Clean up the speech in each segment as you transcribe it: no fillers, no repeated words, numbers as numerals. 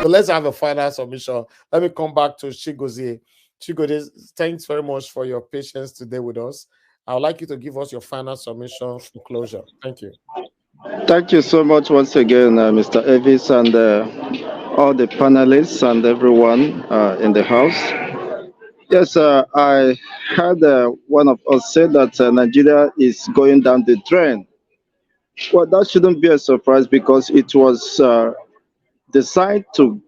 So let's have a final submission. Let me come back to Chigozie. Chigozie, thanks very much for your patience today with us. I would like you to give us your final submission for closure. Thank you. Thank you so much once again, Mr. Evis, and all the panelists and everyone in the house. Yes, I heard one of us say that Nigeria is going down the drain. Well, that shouldn't be a surprise because it was designed to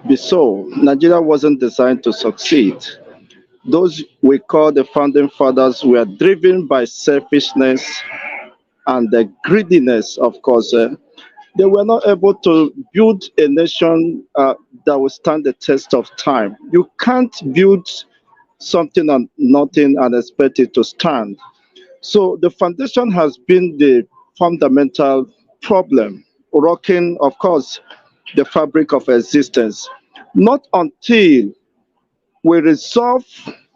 be so. Nigeria wasn't designed to succeed. Those we call the founding fathers were driven by selfishness and the greediness, of course. They were not able to build a nation that will stand the test of time. You can't build something on nothing and expect it to stand. So the foundation has been the fundamental problem, rocking, of course, the fabric of existence. Not until we resolve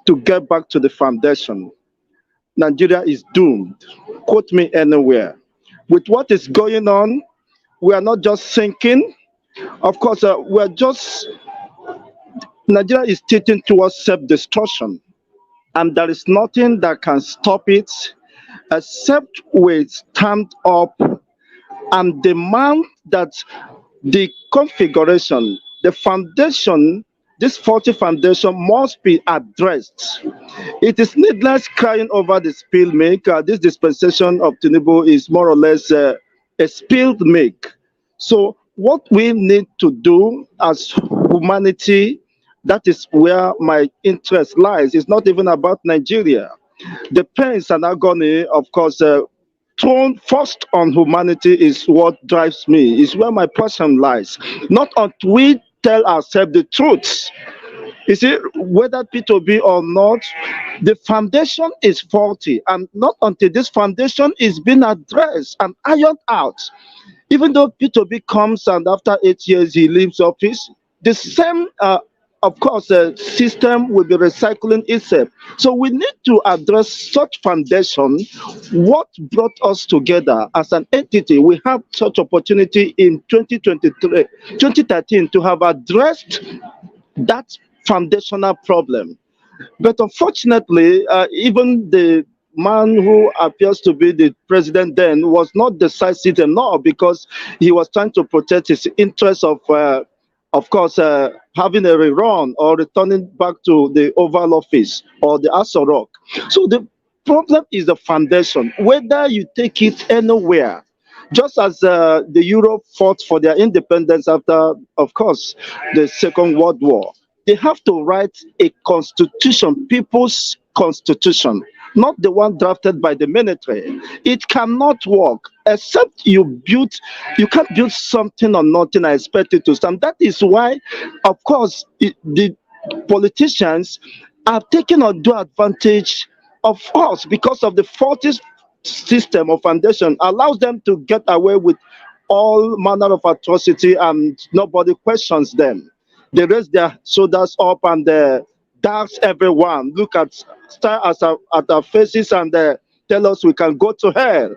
to get back to the foundation, Nigeria is doomed. Quote me anywhere. With what is going on, we are not just sinking. Of course, Nigeria is tilting towards self-destruction. And there is nothing that can stop it except we stand up and demand that the configuration, the foundation, this faulty foundation must be addressed. It is needless crying over the spilled milk. This dispensation of Tinubu is more or less a spilled milk. So what we need to do as humanity, that is where my interest lies. It's not even about Nigeria. The pains and agony, of course, thrown first on humanity is what drives me, is where my passion lies. Not until we tell ourselves the truth. You see, whether P2B or not, the foundation is faulty, and not until this foundation is being addressed and ironed out. Even though P2B comes and after 8 years he leaves office, the same of course, the system will be recycling itself. So we need to address such foundation. What brought us together as an entity? We have such opportunity in 2013 to have addressed that foundational problem. But unfortunately, even the man who appears to be the president then was not decisive enough because he was trying to protect his interests of course, having a rerun or returning back to the Oval Office or the Aso Rock. So the problem is the foundation, whether you take it anywhere. Just as the Europe fought for their independence after, of course, the Second World War, they have to write a constitution, people's constitution, not the one drafted by the military. It cannot work except you can't build something on nothing and expect it to stand. That is why, of course, the politicians are taking undue advantage of us because of the faulty system of foundation allows them to get away with all manner of atrocity and nobody questions them. They raise their shoulders up and dance everyone. Look stare at our faces and tell us we can go to hell.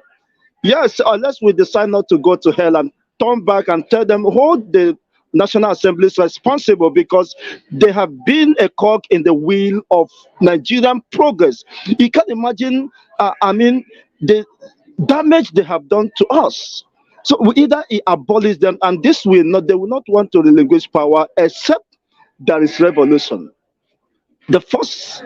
Yes, unless we decide not to go to hell and turn back and tell them hold the National Assembly is responsible because they have been a cog in the wheel of Nigerian progress. You can imagine, the damage they have done to us. So we either abolish them, and this will not, they will not want to relinquish power except there is revolution. The first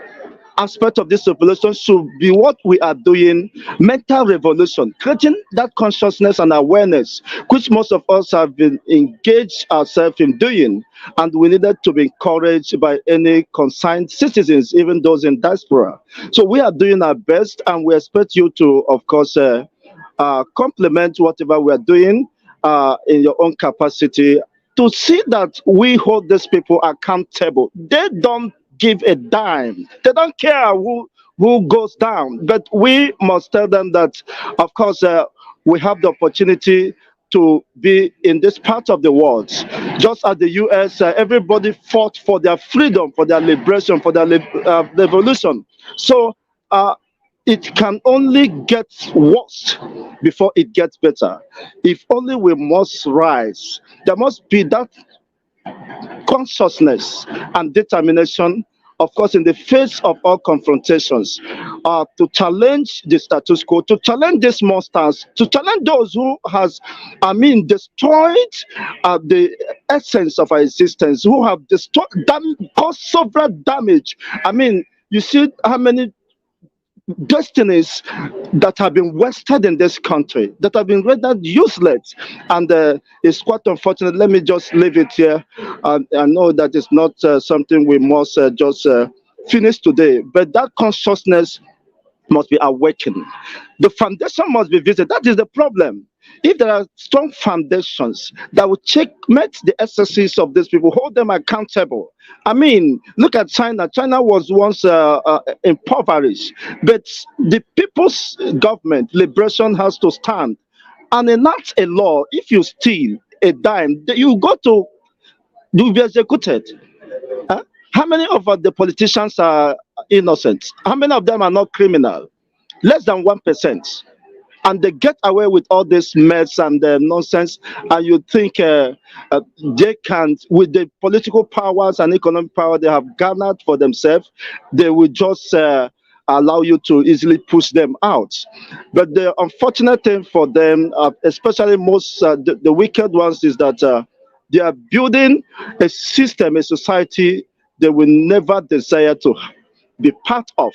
aspect of this revolution should be what we are doing, mental revolution, creating that consciousness and awareness, which most of us have been engaged ourselves in doing, and we needed to be encouraged by any concerned citizens, even those in diaspora. So we are doing our best, and we expect you to, of course, complement whatever we are doing in your own capacity to see that we hold these people accountable. They don't give a dime. They don't care who goes down. But we must tell them that, of course, we have the opportunity to be in this part of the world. Just as the US, everybody fought for their freedom, for their liberation, for their revolution. So it can only get worse before it gets better. If only we must rise. There must be that consciousness and determination, of course, in the face of all confrontations, to challenge the status quo, to challenge these monsters, to challenge those who has, I mean, destroyed the essence of our existence, who have destroyed, caused several damage. I mean, you see how many destinies that have been wasted in this country, that have been rendered useless, and it's quite unfortunate. Let me just leave it here. I know that it's not something we must just finish today, but that consciousness must be awakened. The foundation must be visited. That is the problem. If there are strong foundations that will checkmate the excesses of these people, hold them accountable. I mean, look at China. China was once impoverished, but the people's government, liberation, has to stand and enact a law. If you steal a dime, you go to, you'll be executed. Huh? How many of the politicians are innocent? How many of them are not criminal? Less than 1%. And they get away with all this mess and nonsense. And you think they can, with the political powers and economic power they have garnered for themselves, they will just allow you to easily push them out. But the unfortunate thing for them, especially most the wicked ones, is that they are building a system, a society they will never desire to be part of.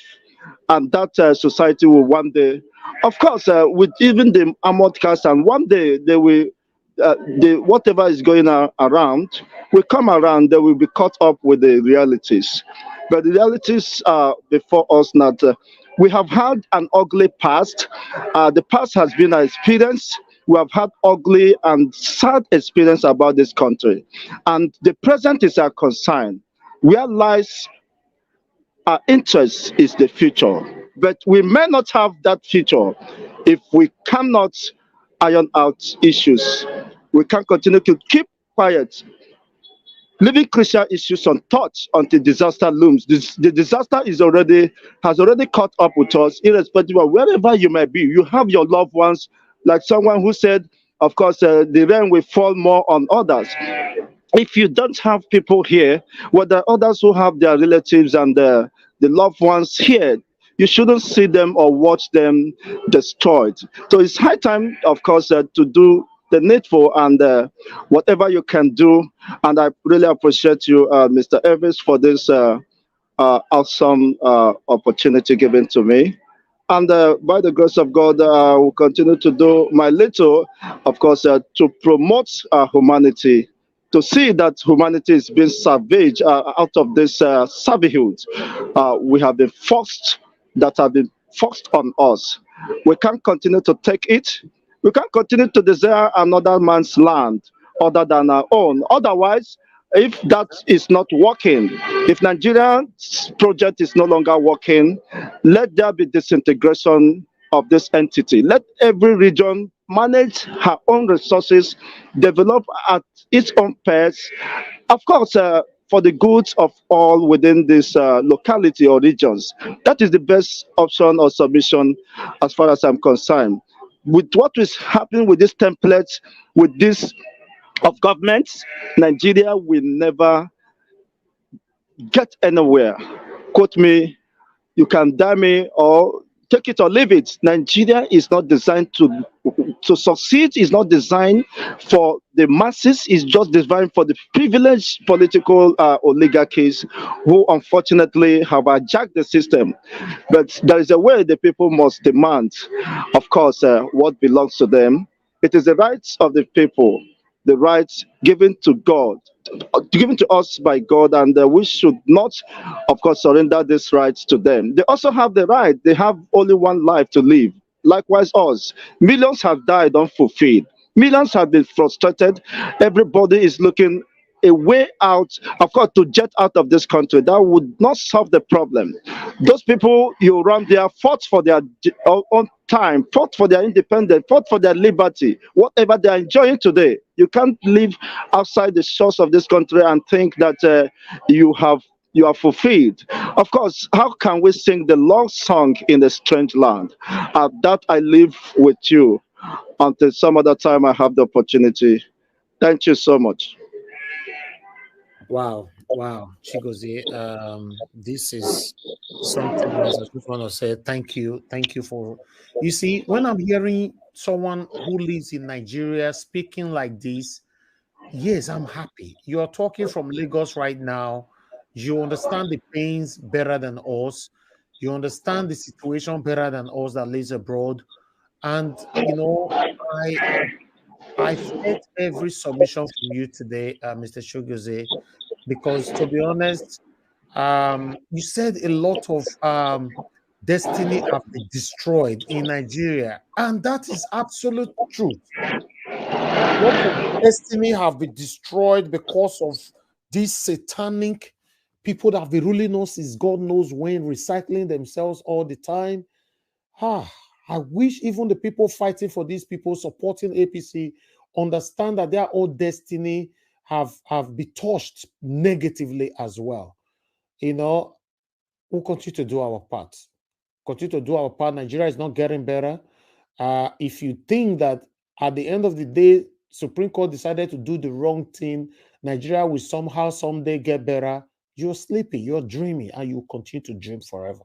And that society will one day, of course, with even the armored cars, and one day they will, whatever is going around will come around, they will be caught up with the realities. But the realities are before us now. We have had an ugly past. The past has been an experience. We have had ugly and sad experience about this country. And the present is our concern. Where lies our interest is the future. But we may not have that future if we cannot iron out issues. We can continue to keep quiet, leaving crucial issues untouched until disaster looms. The disaster has already caught up with us, irrespective of wherever you may be. You have your loved ones, like someone who said, of course, the rain will fall more on others. If you don't have people here, well, there are others who have their relatives and the loved ones here. You shouldn't see them or watch them destroyed. So it's high time, of course, to do the needful and whatever you can do. And I really appreciate you, Mr. Elvis, for this awesome opportunity given to me. And by the grace of God, I will continue to do my little, of course, to promote humanity, to see that humanity is being savaged out of this servitude we have been forced, that have been forced on us. We can't continue to take it. We can't continue to desire another man's land other than our own. Otherwise, if that is not working, if Nigeria's project is no longer working, let there be disintegration of this entity. Let every region manage her own resources, develop at its own pace, of course, for the goods of all within this locality or regions. That is the best option or submission as far as I'm concerned. With what is happening with this template, with this of governments, Nigeria will never get anywhere. Quote me, you can damn me or take it or leave it. Nigeria is not designed to succeed, is not designed for the masses, it's just designed for the privileged political oligarchies who unfortunately have hijacked the system. But there is a way the people must demand, of course, what belongs to them. It is the rights of the people, the rights given to God, given to us by God, and we should not, of course, surrender these rights to them. They also have the right, they have only one life to live. Likewise, us. Millions have died unfulfilled. Millions have been frustrated. Everybody is looking a way out, of course, to jet out of this country. That would not solve the problem. Those people you run there fought for their own time, fought for their independence, fought for their liberty, whatever they are enjoying today. You can't live outside the shores of this country and think that you have you are fulfilled. Of course, how can we sing the love song in a strange land? That I leave with you until some other time I have the opportunity. Thank you so much. Wow, wow, Chigozie, this is something else. I just want to say thank you for. You see, when I'm hearing someone who lives in Nigeria speaking like this, yes, I'm happy. You're talking from Lagos right now. You understand the pains better than us. You understand the situation better than us that lives abroad. And I I felt every submission from you today, Mr. Chigozie, because to be honest, you said a lot of destiny have been destroyed in Nigeria, and that is absolute truth. A lot of destiny have been destroyed because of these satanic people that have been ruling us since God knows when, recycling themselves all the time. Ah, I wish even the people fighting for these people, supporting APC, understand that their own destiny have been touched negatively as well. We'll continue to do our part. Continue to do our part. Nigeria is not getting better. If you think that at the end of the day, Supreme Court decided to do the wrong thing, Nigeria will somehow someday get better, you're sleepy, you're dreaming, and you continue to dream forever.